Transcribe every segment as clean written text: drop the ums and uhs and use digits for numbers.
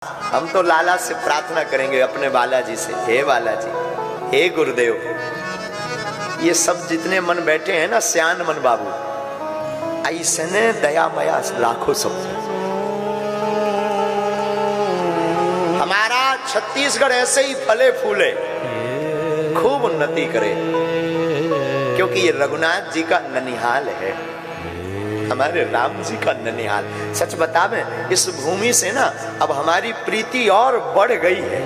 हम तो लाला से प्रार्थना करेंगे अपने बालाजी से, हे बालाजी, हे गुरुदेव, ये सब जितने मन बैठे हैं ना श्यान मन बाबू, ऐसने दया मया लाखों सब। हमारा छत्तीसगढ़ ऐसे ही फले फूले, खूब उन्नति करे, क्योंकि ये रघुनाथ जी का ननिहाल है, हमारे राम जी का ननिहाल। सच बतावे, इस भूमि से ना अब हमारी प्रीति और बढ़ गई है।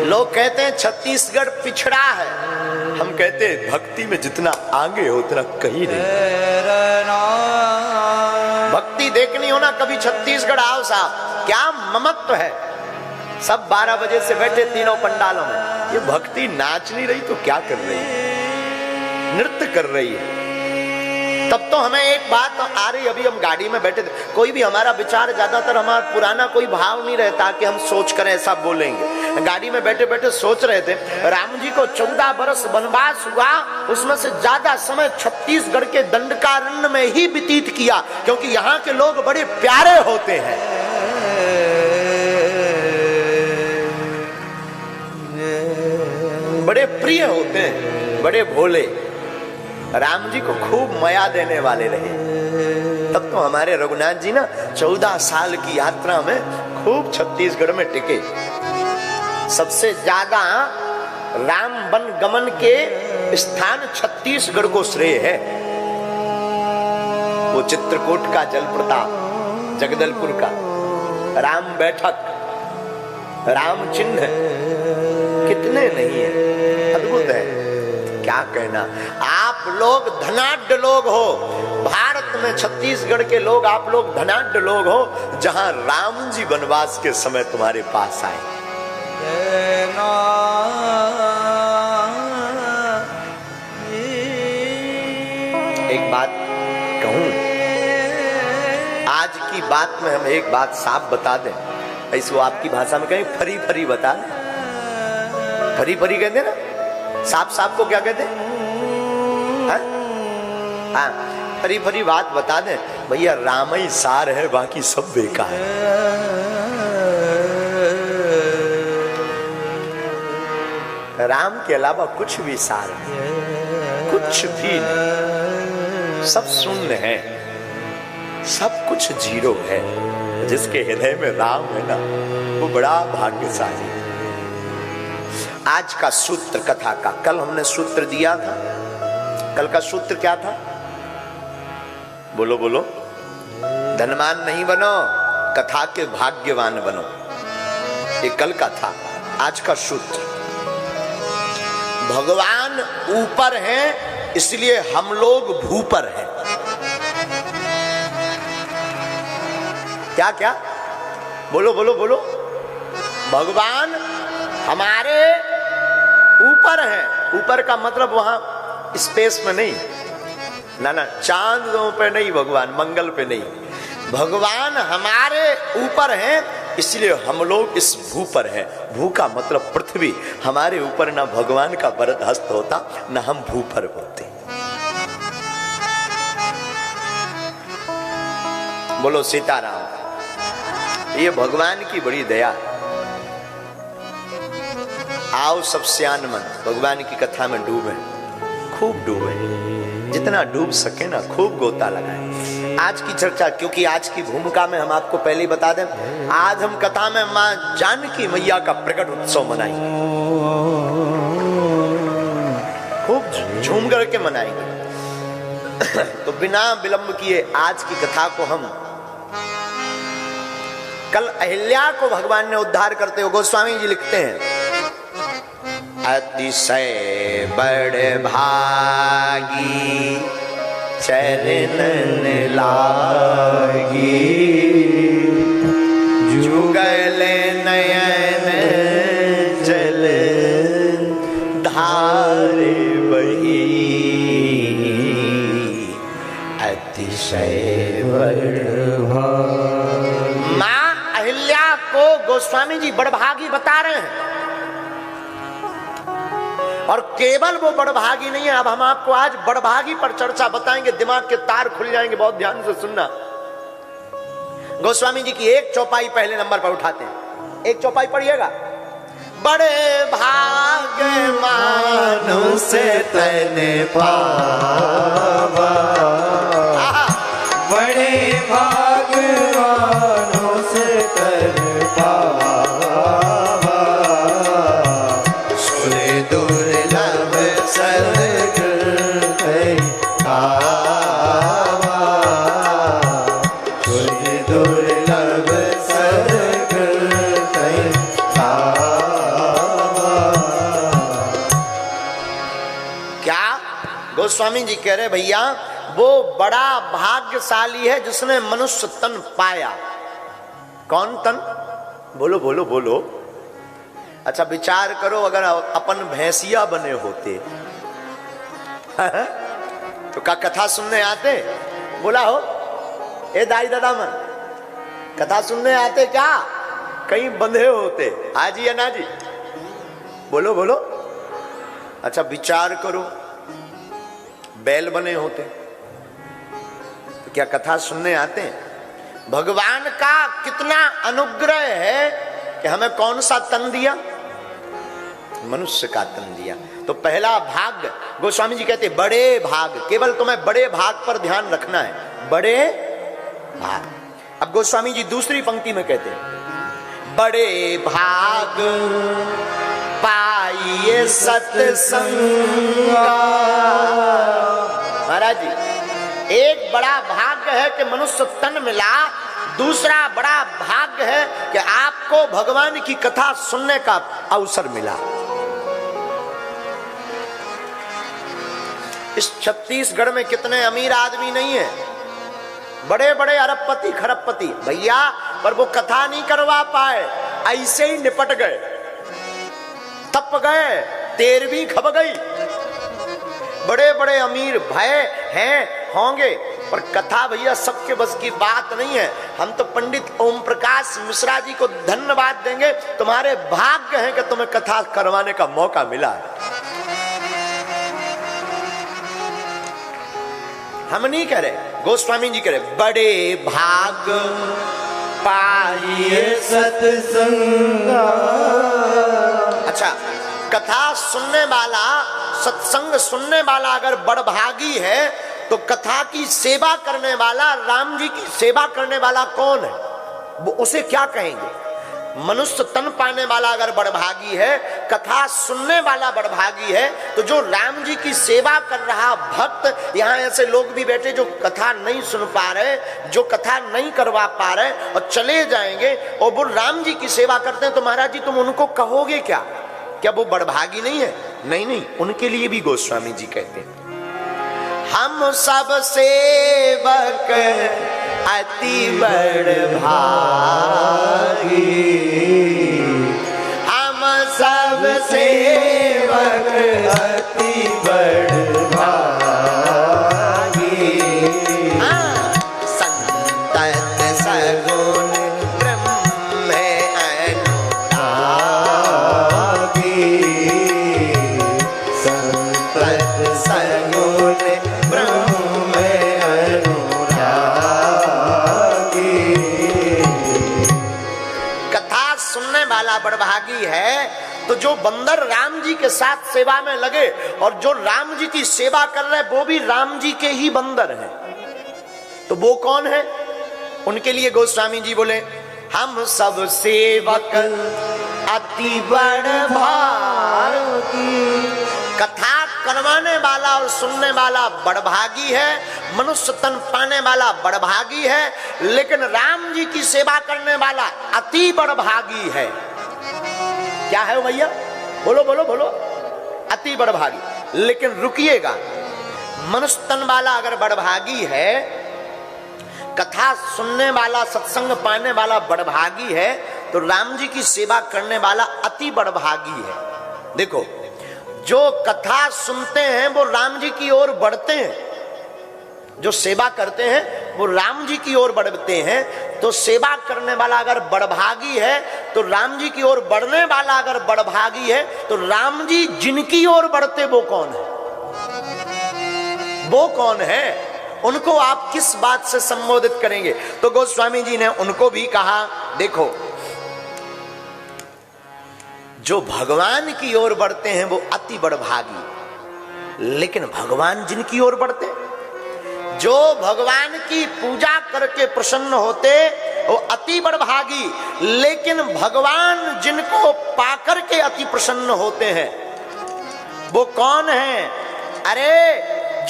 लोग कहते हैं छत्तीसगढ़ पिछड़ा है, हम कहते हैं भक्ति में जितना आगे हो उतना कहीं नहीं। भक्ति देखनी हो ना कभी छत्तीसगढ़ आओ साहब, क्या ममत्व है। सब 12 बजे से बैठे तीनों पंडालों में, ये भक्ति नाच नहीं रही तो क्या कर रही है, नृत्य कर रही है। तब तो हमें एक बात आ रही, अभी हम गाड़ी में बैठे थे, कोई भी हमारा विचार, ज्यादातर हमारा पुराना कोई भाव नहीं रहता कि हम सोच कर ऐसा बोलेंगे। गाड़ी में बैठे बैठे सोच रहे थे, राम जी को 14 बरस वनवास हुआ, उसमें से ज्यादा समय छत्तीसगढ़ के दंडकारण्य में ही व्यतीत किया, क्योंकि यहाँ के लोग बड़े प्यारे होते हैं। बड़े प्रिय होते हैं, बड़े भोले, राम जी को खूब माया देने वाले रहे। तब तो हमारे रघुनाथ जी ना 14 साल की यात्रा में खूब छत्तीसगढ़ में टिके। सबसे ज्यादा राम वन गमन के स्थान छत्तीसगढ़ को श्रेय है। वो चित्रकूट का जल प्रताप, जगदलपुर का राम बैठक, राम चिन्ह कितने नहीं है, अद्भुत है। क्या कहना, आप लोग धनाढ्य लोग हो, भारत में छत्तीसगढ़ के लोग, आप लोग धनाढ्य लोग हो, जहां राम जी वनवास के समय तुम्हारे पास आए। एक बात कहूं, आज की बात में हम एक बात साफ बता दें, ऐसे वो आपकी भाषा में कहें फरी फरी बता दें। फरी फरी कहते ना, साफ साफ को क्या कहते हैं? हाँ, फरी फरी बात बता दें भैया, राम ही सार है, बाकी सब बेकार है। राम के अलावा कुछ भी सार है, कुछ भी नहीं, सब शून्य है, सब कुछ जीरो है। जिसके हृदय में राम है ना, वो बड़ा भाग्यशाली है। आज का सूत्र कथा का, कल हमने सूत्र दिया था, कल का सूत्र क्या था? बोलो बोलो। धनवान नहीं बनो, कथा के भाग्यवान बनो, ये कल का था। आज का सूत्र, भगवान ऊपर हैं, इसलिए हम लोग भूपर हैं। क्या क्या? बोलो बोलो बोलो। भगवान हमारे ऊपर है, ऊपर का मतलब वहां स्पेस में नहीं, ना ना, चांदों पे नहीं भगवान, मंगल पे नहीं, भगवान हमारे ऊपर हैं, इसलिए हम लोग इस भू पर हैं। भू का मतलब पृथ्वी, हमारे ऊपर ना भगवान का वरद हस्त होता, ना हम भू पर होते। बोलो सीताराम। ये भगवान की बड़ी दया। आओ सब श्यान मन भगवान की कथा में डूबे, खूब डूबे, जितना डूब सके ना खूब गोता लगाए। आज की चर्चा, क्योंकि आज की भूमिका में हम आपको पहले ही बता दें, आज हम कथा में मां जानकी मैया का प्रकट उत्सव मनाएंगे, खूब झूम करके मनाएंगे। तो बिना विलंब किए आज की कथा को हम, कल अहिल्या को भगवान ने उद्धार करते हुए गोस्वामी जी लिखते हैं, अतिशय बड़ भागी चरणन लागी, जुगल नयन जल धारे बही, अतिशय बड़ भागी। मां अहिल्या को गोस्वामी जी बड़भागी बता रहे हैं, और केवल वो बड़भागी नहीं है। अब हम आपको आज बड़भागी पर चर्चा बताएंगे, दिमाग के तार खुल जाएंगे, बहुत ध्यान से सुनना। गोस्वामी जी की एक चौपाई पहले नंबर पर उठाते हैं। एक चौपाई पढ़िएगा। बड़े भाग्य मानुष तन पावा, बड़े भाग्य मानुष तन पावा, सुर दुर्लभ सद्गुण पावा, सुर दुर्लभ सद्गुण पावा। क्या गोस्वामी जी कह रहे भैया वो बड़ा भाग्यशाली है जिसने मनुष्य तन पाया। कौन तन? बोलो बोलो बोलो। अच्छा विचार करो, अगर अपन भैंसिया बने होते तो क्या कथा सुनने आते? बोला हो ए दाई दादा मन, कथा सुनने आते क्या? कहीं बंधे होते? हाजी या ना जी? बोलो बोलो। अच्छा विचार करो, बैल बने होते तो क्या कथा सुनने आते? भगवान का कितना अनुग्रह है कि हमें कौन सा तन दिया? मनुष्य का तन दिया। तो पहला भाग गोस्वामी जी कहते बड़े भाग, केवल तुम्हें बड़े भाग पर ध्यान रखना है, बड़े भाग। अब गोस्वामी जी दूसरी पंक्ति में कहते हैं बड़े भाग पाइए सत्संगा। महाराज जी एक बड़ा भाग्य है कि मनुष्य तन मिला, दूसरा बड़ा भाग्य है कि आपको भगवान की कथा सुनने का अवसर मिला। इस छत्तीसगढ़ में कितने अमीर आदमी नहीं है, बड़े बड़े अरबपति खरबपति भैया, पर वो कथा नहीं करवा पाए, ऐसे ही निपट गए, तप गए, 13वीं खप गई। बड़े बड़े अमीर भय हैं होंगे, पर कथा भैया सबके बस की बात नहीं है। हम तो पंडित ओम प्रकाश मिश्रा जी को धन्यवाद देंगे, तुम्हारे भाग्य हैं कि तुम्हें कथा करवाने का मौका मिला है। हम नहीं कह रहे, गोस्वामी जी कह रहे बड़े भाग पाइए सत्संगा। अच्छा कथा सुनने वाला, सत्संग सुनने वाला अगर बड़भागी है तो कथा की सेवा करने वाला, राम जी की सेवा करने वाला कौन है? वो उसे क्या कहेंगे? मनुष्य तन पाने वाला अगर बड़भागी है, कथा सुनने वाला बड़भागी है, तो जो राम जी की सेवा कर रहा भक्त, यहाँ ऐसे लोग भी बैठे जो कथा नहीं सुन पा रहे, जो कथा नहीं करवा पा रहे और चले जाएंगे और वो राम जी की सेवा करते हैं, तो महाराज जी तुम उनको कहोगे क्या? क्या वो बड़भागी नहीं है? नहीं नहीं, उनके लिए भी गोस्वामी जी कहते हैं हम सब सेवक अति बड़भागी, हम सब सेवक अति बड़भागी, संतत सगुण ब्रह्म अनुरागी, संतत सगुण ब्रह्म अनुरागी। कथा सुनने वाला बड़भागी है तो जो बंदर राम जी के साथ सेवा में लगे और जो राम जी की सेवा कर रहे वो भी राम जी के ही बंदर हैं, तो वो कौन है? उनके लिए गोस्वामी जी बोले हम सब सेवक अति बड़भागी। कथा करवाने वाला और सुनने वाला बड़भागी है, मनुष्य तन पाने वाला बड़भागी है, लेकिन राम जी की सेवा करने वाला अति बड़भागी है। क्या है भैया? बोलो बोलो बोलो। अति बड़भागी। लेकिन रुकिएगा, मनुष्य तन वाला अगर बड़भागी है, कथा सुनने वाला, सत्संग पाने वाला बड़भागी है, तो राम जी की सेवा करने वाला अति बड़भागी है। देखो, जो कथा सुनते हैं वो राम जी की ओर बढ़ते हैं, जो सेवा करते हैं वो राम जी की ओर बढ़ते हैं। तो सेवा करने वाला अगर बड़भागी है तो राम जी की ओर बढ़ने वाला अगर बड़भागी है, तो राम जी जिनकी ओर बढ़ते वो कौन है? वो कौन है? उनको आप किस बात से संबोधित करेंगे? तो गोस्वामी जी ने उनको भी कहा, देखो जो भगवान की ओर बढ़ते हैं वो अति बड़भागी, लेकिन भगवान जिनकी ओर बढ़ते, जो भगवान की पूजा करके प्रसन्न होते वो अति बड़भागी, लेकिन भगवान जिनको पाकर के अति प्रसन्न होते हैं वो कौन है? अरे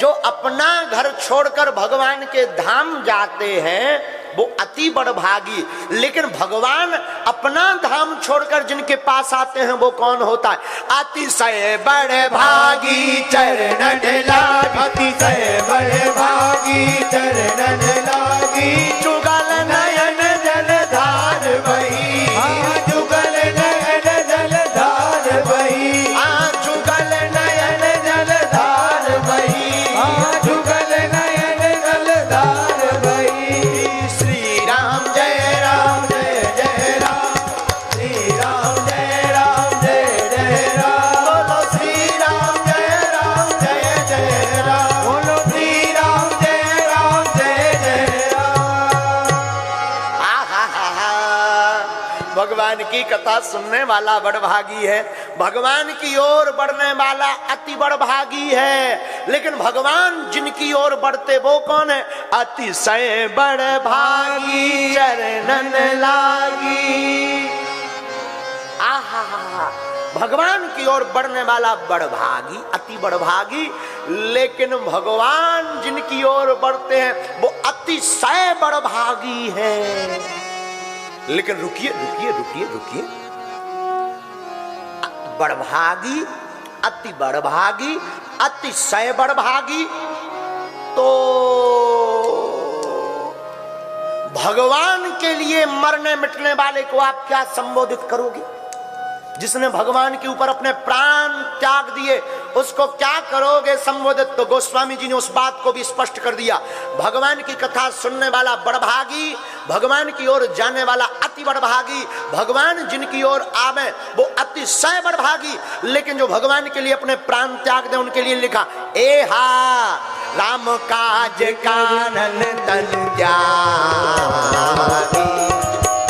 जो अपना घर छोड़कर भगवान के धाम जाते हैं वो अति बड़भागी, लेकिन भगवान अपना धाम छोड़कर जिनके पास आते हैं वो कौन होता है? अतिशय बड़भागी चरणन लागी, अतिशय बड़भागी चरणन लागी, जुगल नयन जलधार बही, जुगल नयन जलधार बही, जुगल नयन जलधार बही, जुगल नयन जलधार बही। श्री राम जय राम जय जय राम, श्री राम जय राम जय जय राम, बोलो श्री राम जय जय राम, बोलो श्री राम जय जय राम। भगवान की कथा सुनने वाला बड़भागी है, भगवान की ओर बढ़ने वाला अति बड़भागी है, लेकिन भगवान जिनकी ओर बढ़ते वो कौन है? अतिशय बड़भागी चरणन लागी। आहा, भगवान की ओर बढ़ने वाला बड़भागी, अति बड़भागी, लेकिन भगवान जिनकी ओर बढ़ते हैं वो अतिशय बड़भागी है। लेकिन रुकिए रुकिए रुकिए रुकिए, बड़भागी, अति बड़भागी, अतिशय बड़भागी, तो भगवान के लिए मरने मिटने वाले को आप क्या संबोधित करोगे? जिसने भगवान के ऊपर अपने प्राण त्याग दिए उसको क्या करोगे संबोधित? तो गोस्वामी जी ने उस बात को भी स्पष्ट कर दिया, भगवान की कथा सुनने वाला बड़भागी, भगवान की ओर जाने वाला अति बड़भागी, भगवान जिनकी ओर आवे वो अतिशय बड़भागी, लेकिन जो भगवान के लिए अपने प्राण त्याग दे उनके लिए लिखा, ए हा राम काज कानन तनु त्यागी,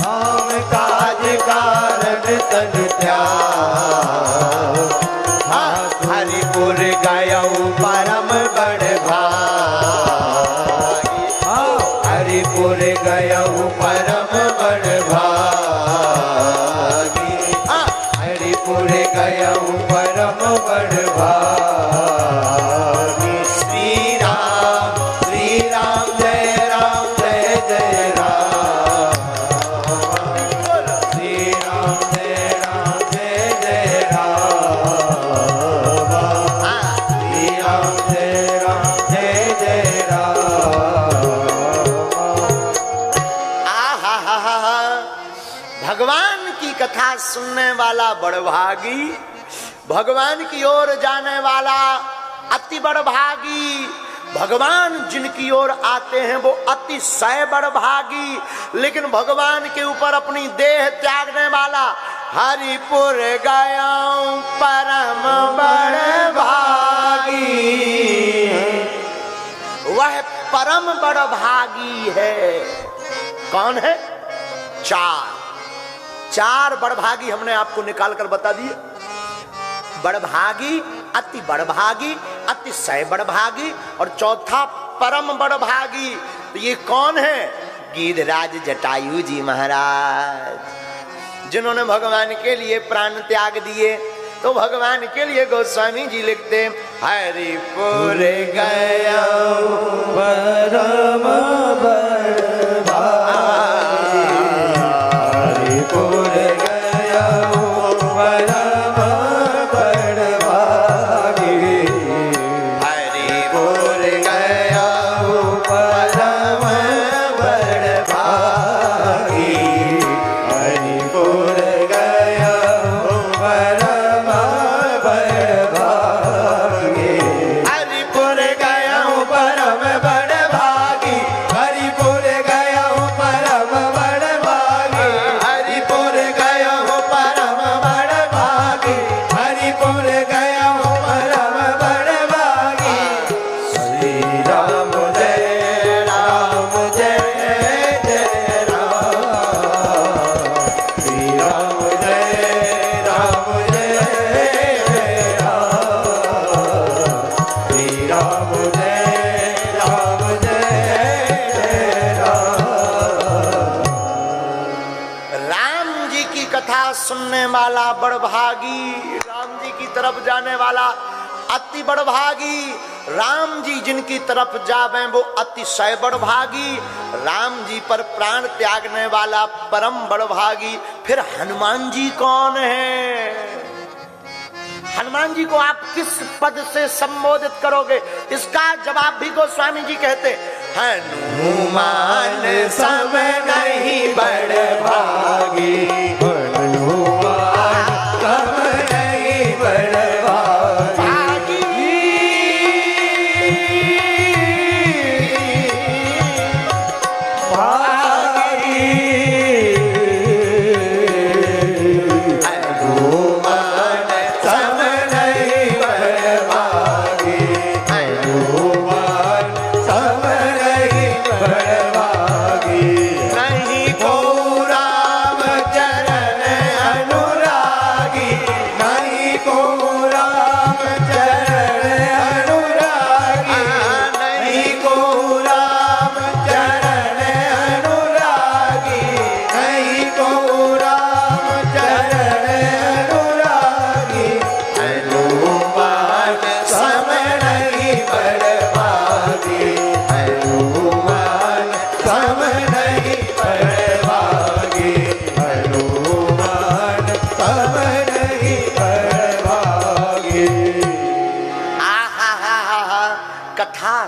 राम काज कारण तन त्याग, हरिपुर गयऊ परम बड़भागी, हरिपुर गयऊ परम बड़भागी, हरिपुर गयऊ परम बड़भागी। श्री राम जय जय राम, श्री राम जय जय राम, श्री राम जय जय राम। भगवान की कथा सुनने वाला बड़भागी, भगवान की ओर जाने वाला अति बड़भागी, भगवान जिनकी ओर आते हैं वो अतिशय बड़भागी, लेकिन भगवान के ऊपर अपनी देह त्यागने वाला हरिपुर गयाऊं परम बड़भागी, वह परम बड़भागी है। कौन है? चार बड़भागी हमने आपको निकाल कर बता दिए, बड़भागी, अति बड़भागी, अतिशय बड़भागी और चौथा परम बड़भागी। तो ये कौन है? गिरिराज जटायु जी महाराज, जिन्होंने भगवान के लिए प्राण त्याग दिए। तो भगवान के लिए गोस्वामी जी लिखते, हरिपुर गया परम बड़भागी, हरिपुर गया परम बड़भागी, हरिपुर गया परम बड़भागी, हरिपुर गया परम बड़भागी, हरिपुर गया परम बड़भागी, हरिपुर गया कथा सुनने वाला बड़भागी, राम जी की तरफ जाने वाला अति बड़भागी। राम जी जिनकी तरफ जावे वो अतिशय बड़भागी। राम जी पर प्राण त्यागने वाला परम बड़भागी। फिर हनुमान जी कौन है? हनुमान जी को आप किस पद से संबोधित करोगे? इसका जवाब भी गोस्वामी जी कहते, हनुमान सम नहीं बड़भागी, हनुमान सम नहीं बड़भागी।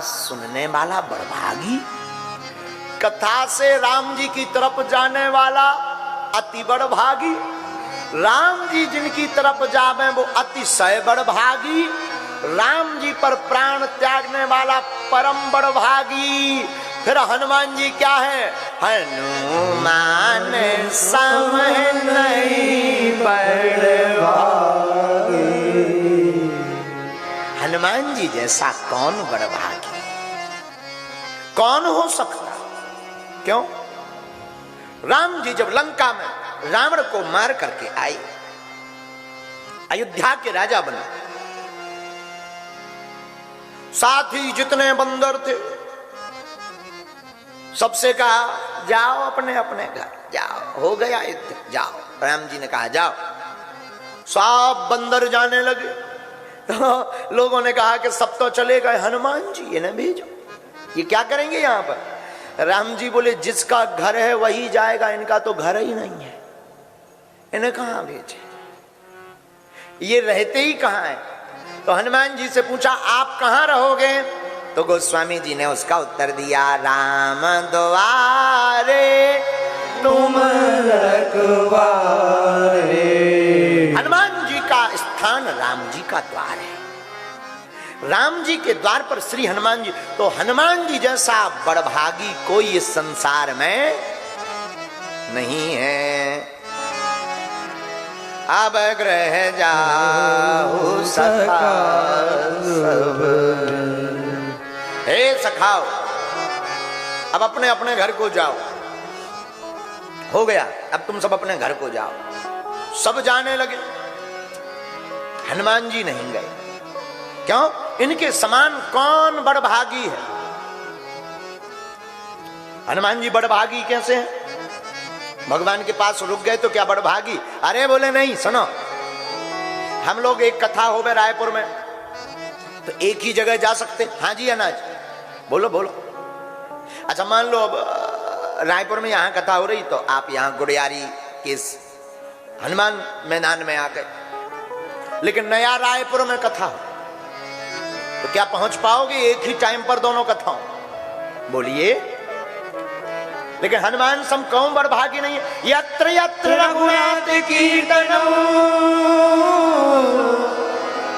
सुनने वाला बड़भागी, कथा से राम जी की तरफ जाने वाला अति बड़भागी। राम जी जिनकी तरफ जावे वो अतिशय बड़भागी। राम जी पर प्राण त्यागने वाला परम बड़भागी। फिर हनुमान जी क्या है? हनुमान सम नहीं बड़भागी। हनुमान जी जैसा कौन बड़भागी? कौन हो सकता? क्यों? राम जी जब लंका में रावण को मार करके आए, अयोध्या के राजा बने, साथ ही जितने बंदर थे सबसे कहा जाओ अपने अपने घर, जाओ हो गया युद्ध, जाओ। राम जी ने कहा जाओ। सब बंदर जाने लगे। तो लोगों ने कहा कि सब तो चले गए, हनुमान जी इन्हें भेजो, ये क्या करेंगे यहां पर? राम जी बोले जिसका घर है वही जाएगा, इनका तो घर ही नहीं है, इन्हें कहां भेजे? ये रहते ही कहां है? तो हनुमान जी से पूछा आप कहां रहोगे? तो गोस्वामी जी ने उसका उत्तर दिया, राम द्वारे तुम रखवारे। हनुमान जी का स्थान राम जी का द्वार है। राम जी के द्वार पर श्री हनुमान जी। तो हनुमान जी जैसा बड़भागी कोई इस संसार में नहीं है। अब ग्रह जाओ सखा सब। हे सखाओ, अब अपने अपने घर को जाओ। हो गया, अब तुम सब अपने घर को जाओ। सब जाने लगे, हनुमान जी नहीं गए। क्यों? इनके समान कौन बड़भागी है? हनुमान जी बड़भागी कैसे हैं? भगवान के पास रुक गए तो क्या बड़भागी? अरे बोले नहीं, सुनो, हम लोग एक कथा हो गए रायपुर में, तो एक ही जगह जा सकते? हाँ जी अनाज, बोलो बोलो। अच्छा मान लो अब रायपुर में यहाँ कथा हो रही, तो आप यहाँ गुड़ियारी के हनुमान मैदान में आ गए, लेकिन नया रायपुर में कथा हो, तो क्या पहुंच पाओगे एक ही टाइम पर दोनों कथाओं? बोलिए। लेकिन हनुमान सम कौन बड़भागी नहीं है? यत्र यत्र रघुनाथ कीर्तनम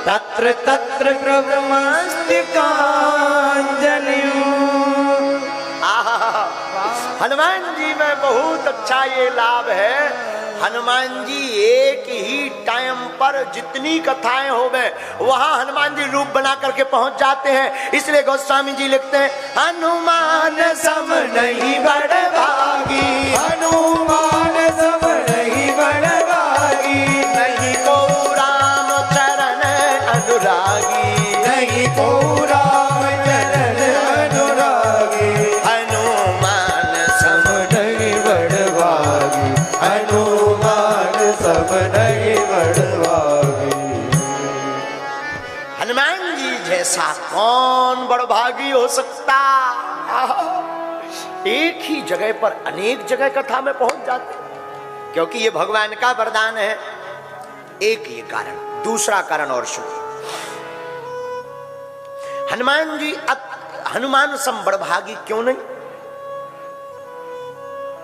तत्र तत्र प्रभुमस्ति कांजलिं। हनुमान जी में बहुत अच्छा ये लाभ है। हनुमान जी एक ही टाइम पर जितनी कथाएं हो गए वहां हनुमान जी रूप बना करके पहुंच जाते हैं। इसलिए गोस्वामी जी लिखते हैं, हनुमान सम नहीं बड़भागी, हनुमान सम नहीं बड़भागी। नहीं को राम चरण अनुरागी, नहीं को राम चरण अनुरागी। हनुमान सम नहीं बड़भागी, हनुमान ऐसा कौन बड़भागी हो सकता। एक ही जगह पर अनेक जगह कथा में पहुंच जाते, क्योंकि ये भगवान का वरदान है। एक ये कारण, दूसरा कारण और सुनिए। हनुमान जी हनुमान सम बड़भागी क्यों नहीं?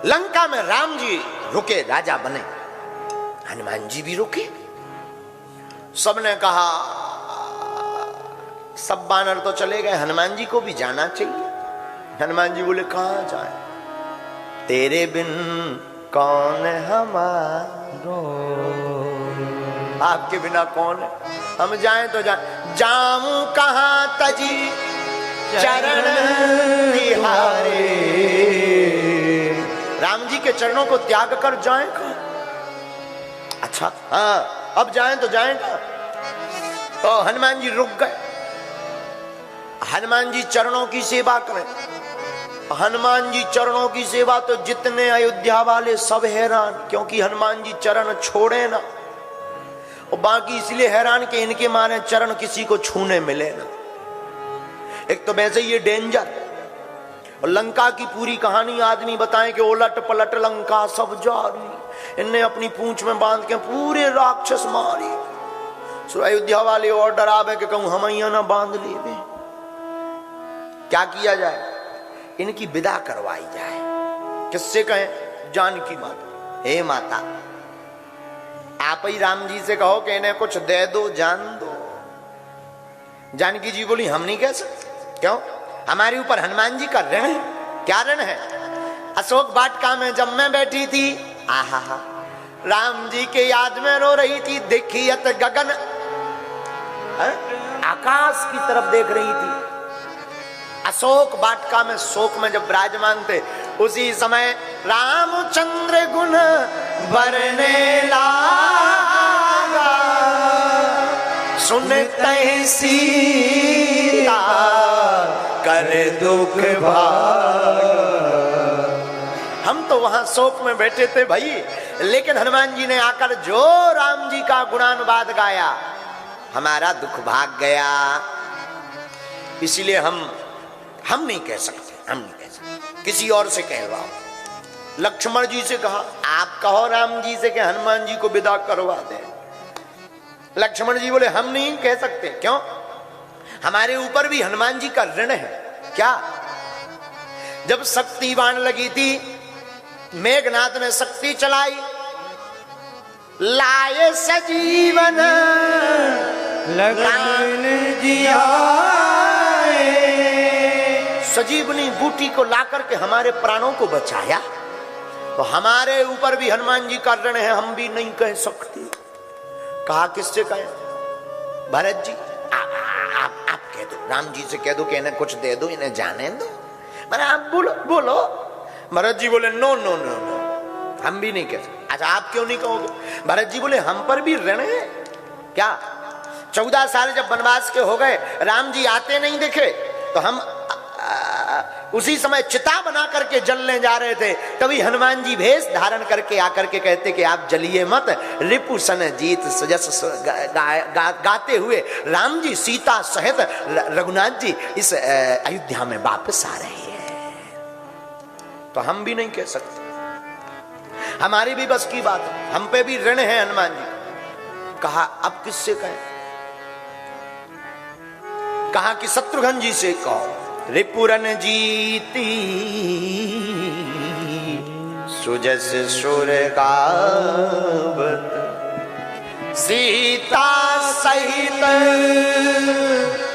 लंका में राम जी रुके, राजा बने, हनुमान जी भी रुके। सबने कहा, सब बानर तो चले गए, हनुमान जी को भी जाना चाहिए। हनुमान जी बोले कहां जाए, तेरे बिन कौन हमारो, आपके बिना कौन है, हम जाएं तो जाएं। जाऊं कहां तजी चरण तिहारे, राम जी के चरणों को त्याग कर जाएं कहां? अच्छा हाँ, अब जाएं तो जाएं कहां? तो हनुमान जी रुक गए। हनुमान जी चरणों की सेवा करें। हनुमान जी चरणों की सेवा तो जितने अयोध्या वाले सब हैरान, क्योंकि हनुमान जी चरण छोड़े ना, और बाकी इसलिए हैरान कि इनके मारे चरण किसी को छूने मिले ना। एक तो वैसे ये डेंजर, और लंका की पूरी कहानी आदमी बताएं कि उलट पलट लंका सब जारी, इनने अपनी पूंछ में बांध के पूरे राक्षस मारी। सो अयोध्या वाले और डरावे कि कहूं हम ना बांध ले, क्या किया जाए, इनकी विदा करवाई जाए। किससे कहें? जानकी माता। हे माता, आप ही राम जी से कहो कि इन्हें कुछ दे दो, जान दो। जानकी जी बोली हम नहीं कह सकते। क्यों? हमारे ऊपर हनुमान जी का ऋण है। क्या ऋण है? अशोक वाटिका में जब मैं बैठी थी, आहा हा, राम जी के याद में रो रही थी, देखियत गगन, आकाश की तरफ देख रही थी। अशोक वाटिका में शोक में जब विराजमान थे, उसी समय रामचंद्र गुण बरने लागा, सुनते सीता कर दुख भागा। हम तो वहां शोक में बैठे थे भाई, लेकिन हनुमान जी ने आकर जो राम जी का गुणानुवाद गाया, हमारा दुख भाग गया। इसलिए हम नहीं कह सकते, हम नहीं कह सकते, किसी और से कहवाओ। लक्ष्मण जी से कहा, आप कहो राम जी से कि हनुमान जी को विदा करवा दे। लक्ष्मण जी बोले हम नहीं कह सकते। क्यों? हमारे ऊपर भी हनुमान जी का ऋण है। क्या? जब शक्ति बाण लगी थी, मेघनाथ ने शक्ति चलाई, लाए सजीवन लगन जियाए, सजीवनी बूटी को लाकर के हमारे प्राणों को बचाया। तो हमारे ऊपर भी हनुमान जी का ऋण है, हम भी नहीं कह सकते। कहा किससे कहें? भरत जी आप कह दो, राम जी से कह दो कि इन्हें कुछ दे दो, इन्हें जाने दो। मैंने आप बोलो। भरत जी बोले नो नो नो नो, हम भी नहीं कह सकते। अच्छा आप क्यों नहीं कहोगे? भरत जी बोले हम पर भी ऋण है। क्या? 14 साल जब वनवास के हो गए, राम जी आते नहीं दिखे, तो हम उसी समय चिता बना करके जलने जा रहे थे। तभी हनुमान जी भेष धारण करके आकर के कहते कि आप जलिए मत, रिपु सन जीत सजस गाते हुए राम जी सीता सहित रघुनाथ जी इस अयोध्या में वापस आ रहे हैं। तो हम भी नहीं कह सकते, हमारी भी बस की बात है, हम पे भी ऋण है हनुमान जी। कहा अब किससे कहें? कहा कि शत्रुघ्न जी से कहो। रिपुरन जीती सुजस सुर गावत, सीता सहित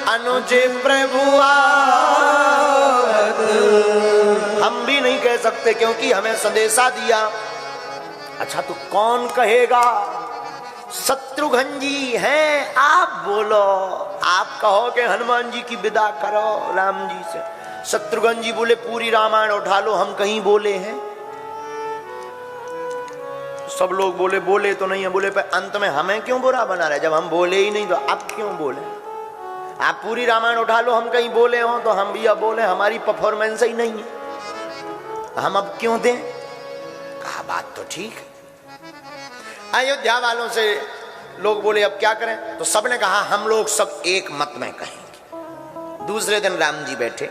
अनुज प्रभु आवत। हम भी नहीं कह सकते क्योंकि हमें संदेशा दिया। अच्छा तो कौन कहेगा? शत्रुघ्न जी हैं, आप बोलो, आप कहो कि हनुमान जी की विदा करो राम जी से। शत्रुघ्न जी बोले पूरी रामायण उठा लो, हम कहीं बोले हैं? सब लोग बोले तो नहीं है। बोले पर अंत में हमें क्यों बुरा बना रहे? जब हम बोले ही नहीं तो आप क्यों बोले? आप पूरी रामायण उठा लो, हम कहीं बोले हो तो हम भी अब बोले, हमारी परफॉर्मेंस ही नहीं है, हम अब क्यों दें? कहा बात तो ठीक है। अयोध्या वालों से लोग बोले अब क्या करें? तो सबने कहा हम लोग सब एक मत में कहेंगे। दूसरे दिन राम जी बैठे,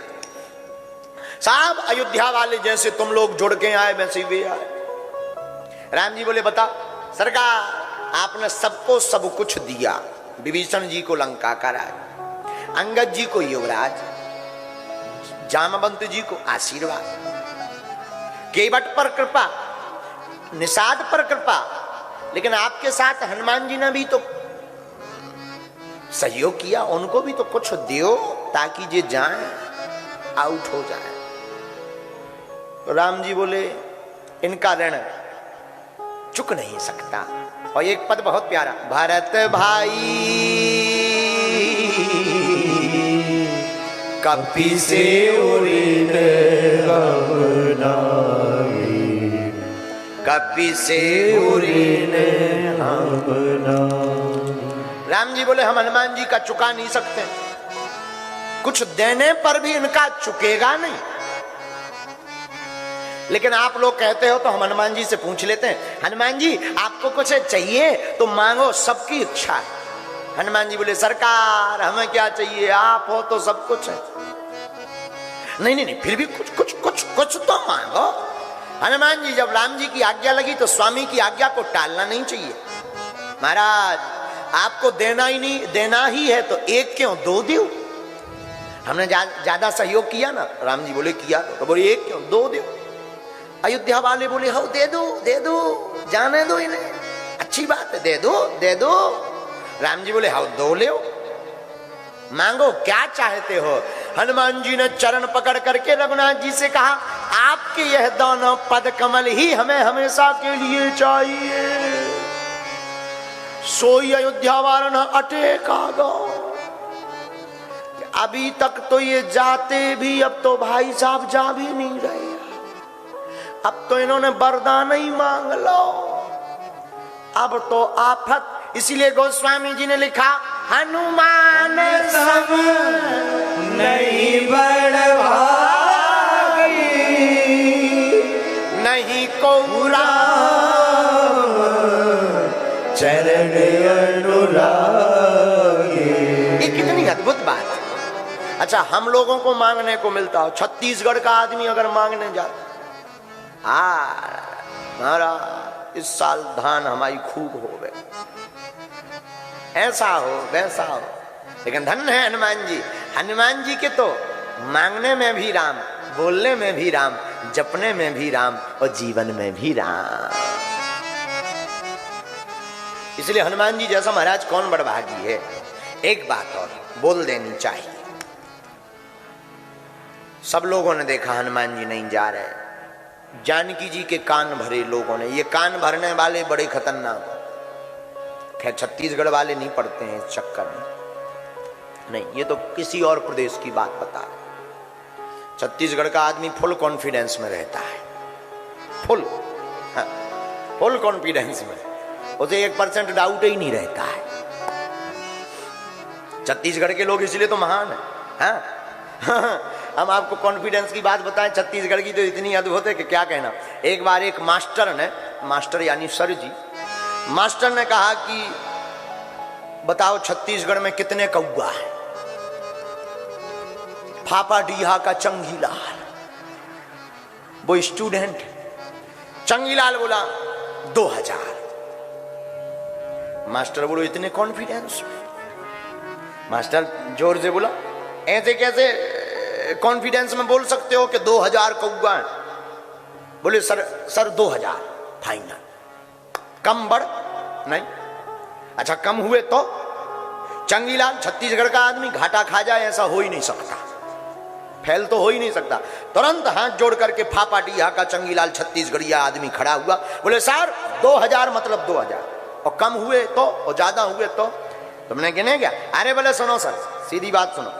साहब अयोध्या वाले जैसे तुम लोग जुड़ के आए वैसे वे आए। राम जी बोले बता सरकार, आपने सबको सब कुछ दिया, विभीषण जी को लंका का राज, अंगद जी को युवराज, जामवंत जी को आशीर्वाद, केवट पर कृपा, निषाद पर कृपा, लेकिन आपके साथ हनुमान जी ने भी तो सहयोग किया, उनको भी तो कुछ दियो ताकि जे जाए आउट हो जाए। तो राम जी बोले इनका ऋण चुक नहीं सकता। और एक पद बहुत प्यारा, भरत भाई कपि से ऋण कपि से ऋण। राम जी बोले हम हनुमान जी का चुका नहीं सकते, कुछ देने पर भी इनका चुकेगा नहीं। लेकिन आप लोग कहते हो तो हम हनुमान जी से पूछ लेते हैं, हनुमान जी आपको कुछ चाहिए तो मांगो, सबकी इच्छा है। हनुमान जी बोले सरकार हमें क्या चाहिए, आप हो तो सब कुछ है। नहीं नहीं नहीं, फिर भी कुछ कुछ कुछ कुछ तो मांगो। हनुमान जी जब राम जी की आज्ञा लगी तो स्वामी की आज्ञा को टालना नहीं चाहिए। महाराज आपको देना ही नहीं, देना ही है तो एक क्यों दो दो। हमने ज्यादा सहयोग किया ना, राम जी बोले किया तो बोले एक क्यों दो दो। अयोध्या वाले बोले हो दे दो जाने दो इन्हें, अच्छी बात है दे दो। राम जी बोले हाँ दो ले, मांगो क्या चाहते हो। हनुमान जी ने चरण पकड़ करके रघुनाथ जी से कहा आपके यह दोनों पद कमल ही हमें हमेशा के लिए चाहिए। सोई अयोध्या वारण अटे कागो, अभी तक तो ये जाते भी, अब तो भाई साहब जा भी नहीं रहे, अब तो इन्होंने वरदान ही मांग लो, अब तो आफत। इसीलिए गोस्वामी जी ने लिखा हनुमान सम नहीं बड़ भागी, नहीं को चरण अनुरागी। ये कितनी अद्भुत बात है। अच्छा हम लोगों को मांगने को मिलता हो, छत्तीसगढ़ का आदमी अगर मांगने जाता, महाराज इस साल धान हमारी खूब हो गए, ऐसा हो वैसा हो। लेकिन धन्य है हनुमान जी, हनुमान जी के तो मांगने में भी राम, बोलने में भी राम, जपने में भी राम और जीवन में भी राम। इसलिए हनुमान जी जैसा महाराज कौन बड़भागी है। एक बात और बोल देनी चाहिए, सब लोगों ने देखा हनुमान जी नहीं जा रहे, जानकी जी के कान भरे लोगों ने। ये कान भरने वाले बड़े खतरनाक, खैर छत्तीसगढ़ वाले नहीं पड़ते हैं इस चक्कर में, नहीं ये तो किसी और प्रदेश की बात बता रहे। छत्तीसगढ़ का आदमी फुल कॉन्फिडेंस में रहता है, फुल कॉन्फिडेंस में, उसे 1% डाउट ही नहीं रहता है। छत्तीसगढ़ के लोग इसलिए तो महान है। हाँ हम आपको कॉन्फिडेंस की बात बताएं, छत्तीसगढ़ की तो इतनी अद्भुत है कि क्या कहना। एक बार एक मास्टर ने, मास्टर यानी सर जी, मास्टर ने कहा कि बताओ छत्तीसगढ़ में कितने कौआ है। फाफाडीहा का चंगीलाल, वो स्टूडेंट, चंगीलाल बोला 2000। मास्टर बोलो इतने कॉन्फिडेंस में, मास्टर जोर से बोला ऐसे कैसे कॉन्फिडेंस में बोल सकते हो कि 2000 कौआ हैं। बोले सर 2000 फाइनल, कम बढ़ नहीं। अच्छा कम हुए तो चंगीलाल छत्तीसगढ़ का आदमी घाटा खा जाए, ऐसा हो ही नहीं सकता, फेल तो हो ही नहीं सकता। तुरंत हाथ जोड़ करके फाफाडीहा का चंगीलाल छत्तीसगढ़िया आदमी खड़ा हुआ, बोले सर 2000 मतलब 2000, और कम हुए तो और ज्यादा हुए तो तुमने गिने क्या। अरे बोले सुनो सर सीधी बात सुनो,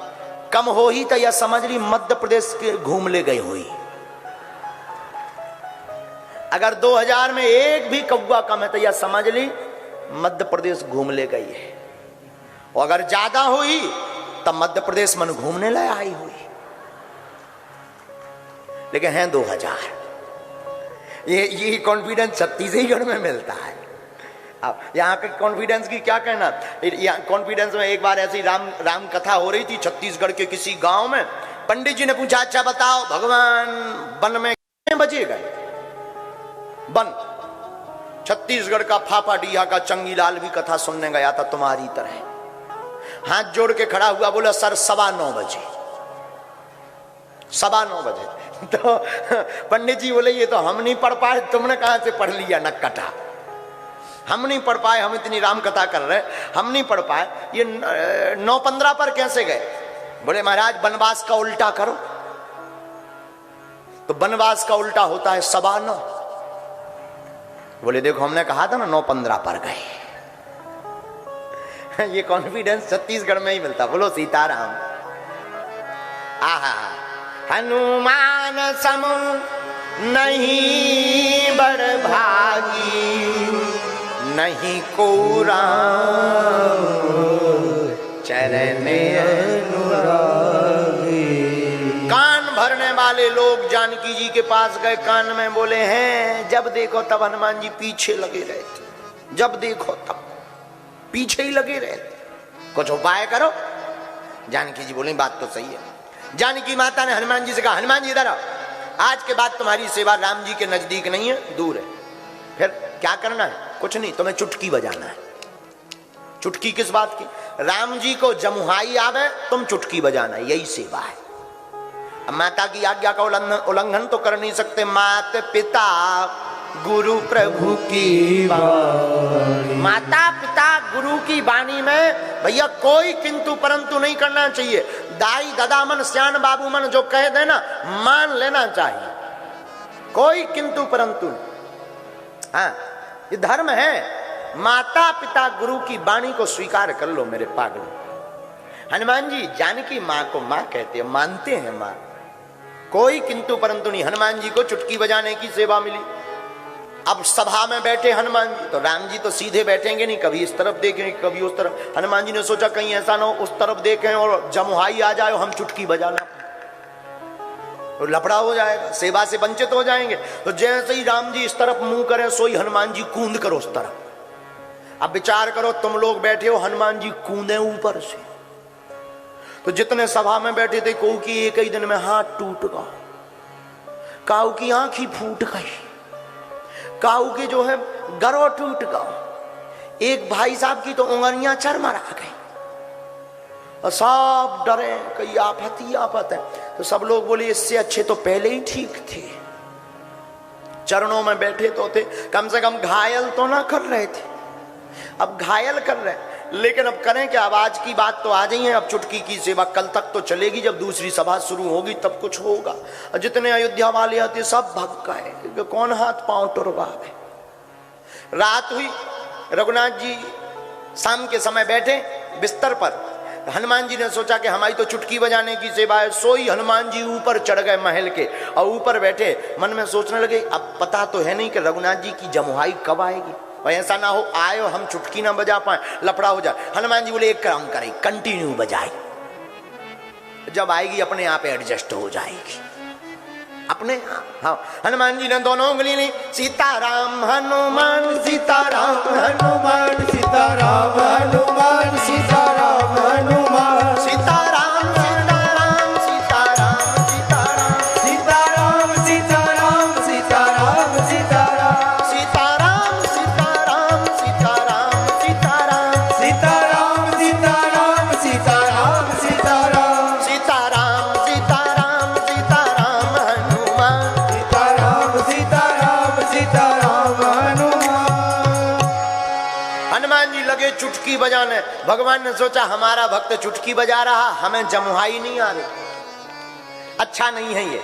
कम हो ही तो यह समझ ली मध्य प्रदेश के घूम ले गई हुई। अगर 2000 में एक भी कौवा कम है तो यह समझ ली मध्य प्रदेश घूम ले गई है, और अगर ज्यादा हुई तब मध्य प्रदेश मन घूमने ले आई हुई। लेकिन हैं 2000। ये कॉन्फिडेंस छत्तीसगढ़ में मिलता है। अब यहाँ के कॉन्फिडेंस की क्या कहना। यहाँ कॉन्फिडेंस में एक बार ऐसी राम कथा हो रही थी छत्तीसगढ़ के किसी गांव में। पंडित जी ने पूछा, अच्छा बताओ भगवान वन में कितने बजे गए? वन, छत्तीसगढ़ का फाफाडीहा का चंगीलाल भी कथा सुनने गया था तुम्हारी तरह। हाथ जोड़ के खड़ा हुआ, बोला सर 9:15 बजे। 9:15 बजे। तो पंडित जी बोले ये तो हम नहीं पढ़ पाए, तुमने कहां से पढ़ लिया नक्कटा। हम नहीं पढ़ पाए, हम इतनी राम कथा कर रहे, हम नहीं पढ़ पाए, ये 9:15 पर कैसे गए? बोले महाराज वनवास का उल्टा करो। तो वनवास का उल्टा होता है 9:15। बोले देखो हमने कहा था ना 9:15 पर गए। ये कॉन्फिडेंस छत्तीसगढ़ में ही मिलता। बोलो सीताराम। आहा, हनुमान सम नहीं बड़भागी, नहीं को राम चरण अनुरागी। कान भरने वाले लोग जानकी जी के पास गए, कान में बोले हैं, जब देखो तब हनुमान जी पीछे लगे रहते, जब देखो तब पीछे ही लगे रहते, कुछ उपाय करो। जानकी जी बोली बात तो सही है। जानकी माता ने हनुमान जी से कहा, हनुमान जी इधर आओ, आज के बाद तुम्हारी सेवा राम जी के नजदीक नहीं है, दूर है। फिर क्या करना है? कुछ नहीं, तुम्हें चुटकी बजाना है। चुटकी किस बात की? राम जी को जमुहाई आवे, तुम चुटकी बजाना, यही सेवा है। अब माता की आज्ञा का उल्लंघन तो कर नहीं सकते। मात पिता गुरु प्रभु की वाणी, माता पिता गुरु की वाणी में भैया कोई किंतु परंतु नहीं करना चाहिए। दाई दादा मन श्यान बाबू मन जो कह देना मान लेना चाहिए, कोई किंतु परंतु। हाँ, ये धर्म है। माता पिता गुरु की वाणी को स्वीकार कर लो मेरे पागल। हनुमान जी जानकी माँ को माँ कहते हैं, मानते हैं माँ, कोई किंतु परंतु नहीं। हनुमान जी को चुटकी बजाने की सेवा मिली। अब सभा में बैठे हनुमान जी, तो राम जी तो सीधे बैठेंगे नहीं, कभी इस तरफ देखेंगे कभी उस तरफ। हनुमान जी ने सोचा कहीं ऐसा ना हो उस तरफ देखें और जमुहाई आ जाए, हम चुटकी बजाना तो लफड़ा हो जाएगा, सेवा से वंचित हो जाएंगे। तो जैसे ही राम जी इस तरफ मुंह करें सोई हनुमान जी कूद करो उस तरफ। अब विचार करो, तुम लोग बैठे हो, हनुमान जी कूदे ऊपर से, तो जितने सभा में बैठे थे कहू की एक ही दिन में हाथ टूट गया, काऊ की आंख ही फूट गई, काऊ की जो है गरो टूट गया, एक भाई साहब की तो उंगलियां चरमरा गई और सब डरे कई आफत ही आफत है। तो सब लोग बोले इससे अच्छे तो पहले ही ठीक थे, चरणों में बैठे तो थे, कम से कम घायल तो ना कर रहे थे। अब घायल कर रहे हैं, लेकिन अब करें क्या? अब आज की बात तो आज ही है, अब चुटकी की सेवा कल तक तो चलेगी, जब दूसरी सभा शुरू होगी तब कुछ होगा। जितने अयोध्या वाले आते सब भग गए, कौन हाथ पांव टुरवावे। रात हुई, रघुनाथ जी शाम के समय बैठे बिस्तर पर। हनुमान जी ने सोचा कि हमारी तो चुटकी बजाने की सेवा है। सोई हनुमान जी ऊपर चढ़ गए महल के और ऊपर बैठे मन में सोचने लगे अब पता तो है नहीं कि रघुनाथ जी की जमुहाई कब आएगी, और ऐसा ना हो आए और हम चुटकी ना बजा पाए, लफड़ा हो जाए। हनुमान जी बोले एक काम करें, कंटिन्यू बजाए, जब आएगी अपने आप एडजस्ट हो जाएगी अपने। हाँ, हनुमान जी ने दोनों उंगली ली, सीताराम हनुमान सीताराम हनुमान सीताराम हनुमान सीताराम हनुमान सीताराम सीताराम सीताराम सीताराम सीताराम सीताराम सीताराम सीताराम सीताराम सीताराम सीताराम सीताराम सीताराम सीताराम सीताराम सीताराम सीताराम सीताराम सीताराम हनुमान सीताराम सीताराम सीताराम हनुमान। हनुमान जी लगे चुटकी बजाने। भगवान ने सोचा हमारा भक्त चुटकी बजा रहा, हमें जमुहाई नहीं आ रही, अच्छा नहीं है ये,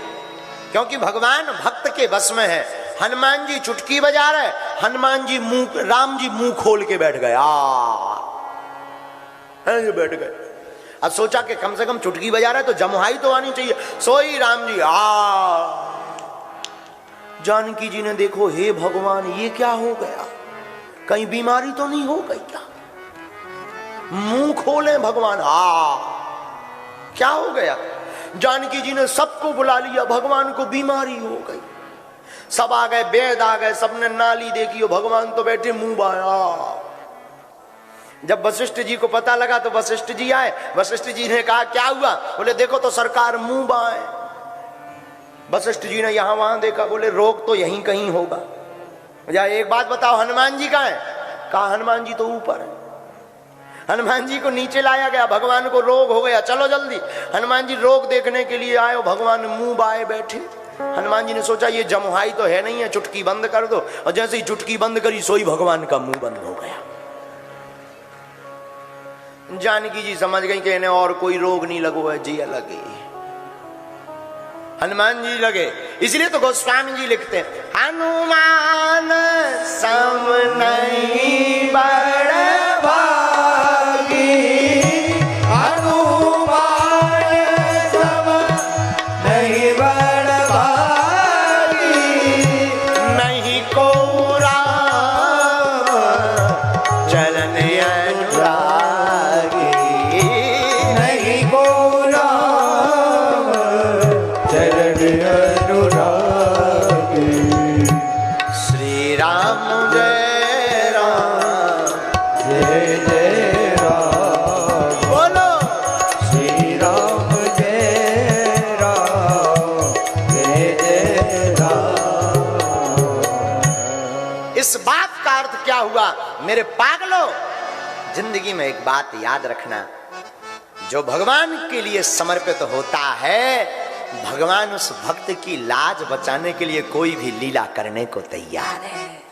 क्योंकि भगवान भक्त के बस में है। हनुमान जी चुटकी बजा रहे, हनुमान जी मुंह, राम जी मुंह खोल के बैठ गए, बैठ गए। अब सोचा कि कम से कम चुटकी बजा रहा है तो जमुहाई तो आनी चाहिए। सोई राम जी जानकी जी ने देखो, हे भगवान ये क्या हो गया, कहीं बीमारी तो नहीं हो गई क्या? मुंह खोले भगवान, क्या हो गया? जानकी जी ने सबको बुला लिया, भगवान को बीमारी हो गई। सब आ गए, वेद आ गए, सबने नाली देखी, हो भगवान तो बैठे मुंह बाया। जब वशिष्ठ जी को पता लगा तो वशिष्ठ जी आए। वशिष्ठ जी ने कहा क्या हुआ? बोले देखो तो सरकार मुंह बाए। वशिष्ठ जी ने यहां वहां देखा, बोले रोग तो यहीं कहीं होगा। या एक बात बताओ, हनुमान जी कहां है? कहा हनुमान जी तो ऊपर है। हनुमान जी को नीचे लाया गया, भगवान को रोग हो गया, चलो जल्दी। हनुमान जी रोग देखने के लिए आए, भगवान मुंह बाए बैठे। हनुमान जी ने सोचा ये जमुहाई तो है नहीं है, चुटकी बंद कर दो। और जैसे ही चुटकी बंद करी, सोई भगवान का मुंह बंद हो गया। जानकी जी समझ गई कि इन्हें और कोई रोग नहीं लगो है, जी लगे। हनुमान जी लगे, इसलिए तो गोस्वामी जी लिखते हैं, हनुमान सम नहीं बड़ भागी, हनुमान सम नहीं बड़ भागी, नहीं को राम चरण अनुरागी, नहीं को राम चरण अनुरागी। श्री राम जय राम जय जय राम, बोलो। श्री राम जय राम, जय जय राम। इस बात का अर्थ क्या हुआ मेरे पागलों? जिंदगी में एक बात याद रखना, जो भगवान के लिए समर्पित होता है, भगवान उस भक्त की लाज बचाने के लिए कोई भी लीला करने को तैयार है।